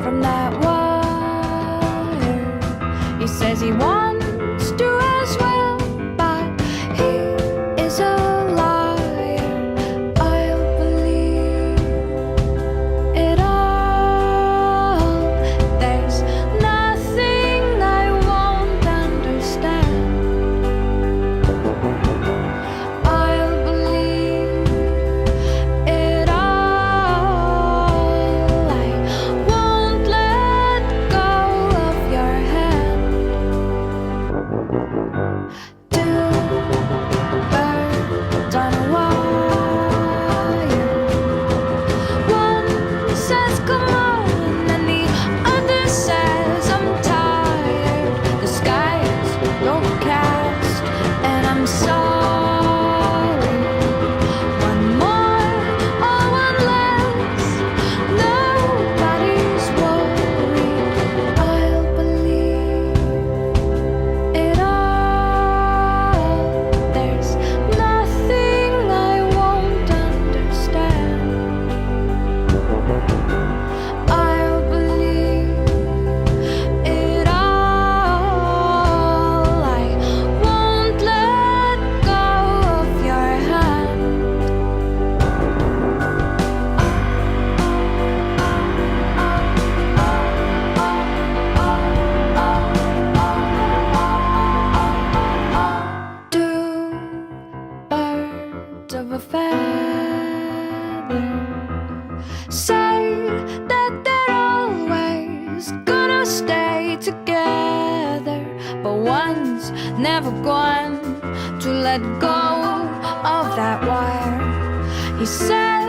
from that wire. He says he wants to as well, but he is a liar. I'll believe it all. There's nothing I won't understand. I'll believe it all. I won't let go of your hand. Two birds on a wire. One says come on, and the other says I'm tired. The sky's overcast, and I'm sorry. One more or one less, nobody's worried. I'll believe it all. There's nothing I won't understand. I'll believe it all. I won't let go of your hand. Two birds of a feather say that they're always gonna stay together, but one's never going to let go of that wire. He said